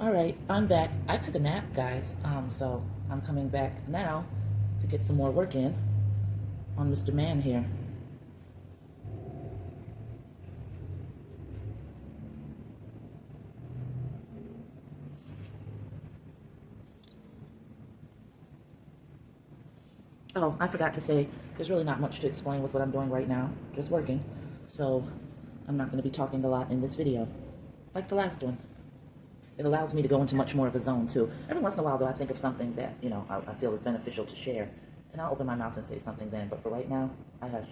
All right, I'm back. I took a nap, guys. So I'm coming back now to get some more work in on Mr. Man here. Oh, I forgot to say, there's really not much to explain with what I'm doing right now. Just working. So I'm not going to be talking a lot in this video, like the last one. It allows me to go into much more of a zone, too. Every once in a while, though, I think of something that, I feel is beneficial to share. And I'll open my mouth and say something then. But for right now, I hush.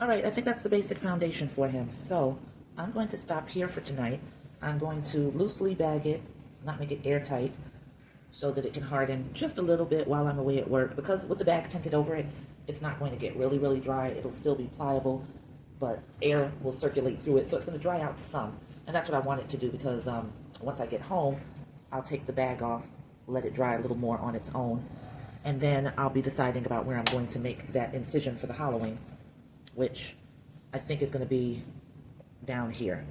All right, I think that's the basic foundation for him. So I'm going to stop here for tonight. I'm going to loosely bag it, not make it airtight, so that it can harden just a little bit while I'm away at work. Because with the bag tinted over it, it's not going to get really, really dry. It'll still be pliable, but air will circulate through it, so it's going to dry out some. And that's what I want it to do, because once I get home, I'll take the bag off, let it dry a little more on its own, and then I'll be deciding about where I'm going to make that incision for the hollowing, which I think is going to be down here,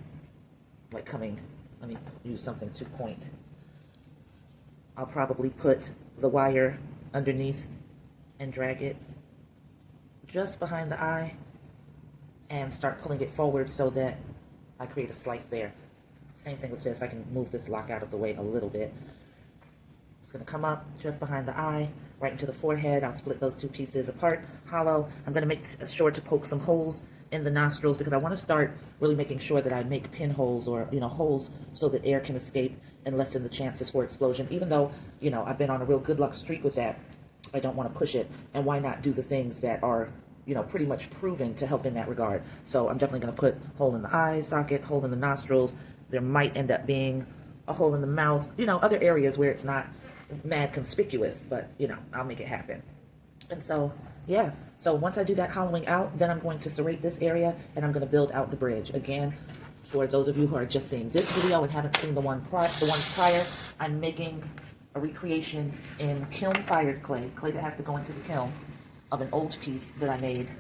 like coming, let me use something to point. I'll probably put the wire underneath and drag it just behind the eye and start pulling it forward so that I create a slice there. Same thing with this. I can move this lock out of the way a little bit. It's going to come up just behind the eye, right into the forehead. I'll split those two pieces apart, hollow. I'm going to make sure to poke some holes in the nostrils, because I want to start really making sure that I make pinholes, or, holes so that air can escape and lessen the chances for explosion. Even though, I've been on a real good luck streak with that, I don't want to push it. And why not do the things that are, pretty much proven to help in that regard? So I'm definitely going to put hole in the eye socket, hole in the nostrils. There might end up being a hole in the mouth, other areas where it's not mad conspicuous, but I'll make it happen. And so yeah, so once I do that hollowing out, then I'm going to serrate this area, and I'm going to build out the bridge. Again, for those of you who are just seeing this video and haven't seen the ones prior, I'm making a recreation in kiln fired clay that has to go into the kiln, of an old piece that I made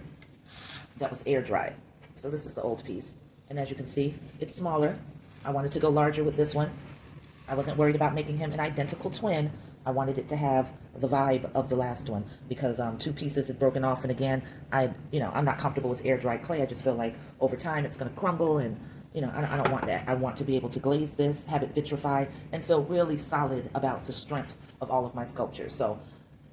that was air dried. So this is the old piece, and as you can see, it's smaller. I wanted to go larger with this one. I wasn't worried about making him an identical twin. I wanted it to have the vibe of the last one, because two pieces had broken off, and again, I'm not comfortable with air dried clay. I just feel like over time it's going to crumble, and I don't want that. I want to be able to glaze this, have it vitrify, and feel really solid about the strength of all of my sculptures. So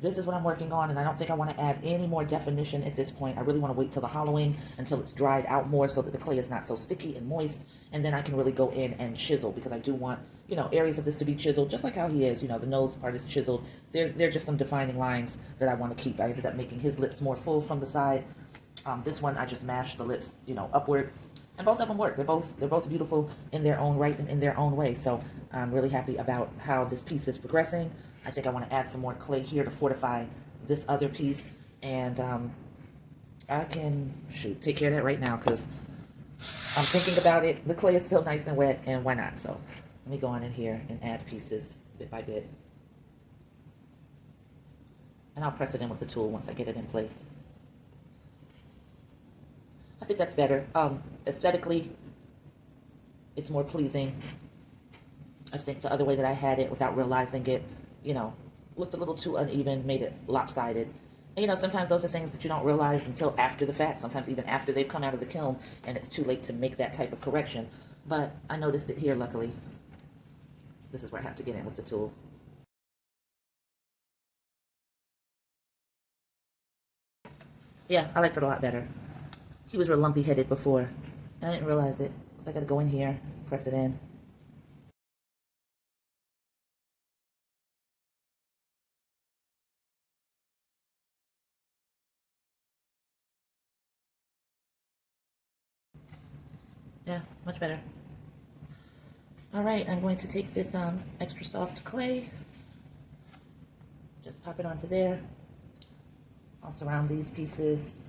this is what I'm working on, and I don't think I want to add any more definition at this point. I really want to wait till the hollowing, until it's dried out more, so that the clay is not so sticky and moist, and then I can really go in and chisel, because I do want, areas of this to be chiseled, just like how he is. The nose part is chiseled. There are just some defining lines that I want to keep. I ended up making his lips more full from the side. This one, I just mashed the lips, upward, and both of them work. They're both beautiful in their own right and in their own way. So I'm really happy about how this piece is progressing. I think I want to add some more clay here to fortify this other piece, and I can take care of that right now, because I'm thinking about it. The clay is still nice and wet, and why not? So let me go on in here and add pieces bit by bit, and I'll press it in with the tool once I get it in place. I think that's better. Aesthetically, it's more pleasing. I think the other way that I had it, without realizing it, looked a little too uneven, made it lopsided. And, sometimes those are things that you don't realize until after the fact, sometimes even after they've come out of the kiln, and it's too late to make that type of correction. But I noticed it here, luckily. This is where I have to get in with the tool. Yeah, I liked it a lot better. He was real lumpy-headed before. I didn't realize it, so I gotta go in here, press it in. Yeah, much better. All right, I'm going to take this extra soft clay, just pop it onto there. I'll surround these pieces,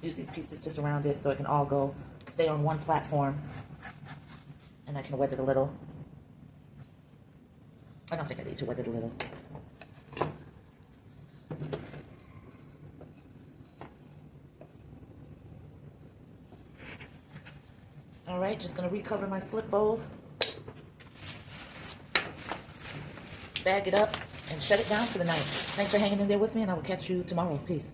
use these pieces to surround it so it can all stay on one platform, and I can wet it a little. I don't think I need to wet it a little. All right, just gonna recover my slip bowl, bag it up, and shut it down for the night. Thanks for hanging in there with me, and I will catch you tomorrow. Peace.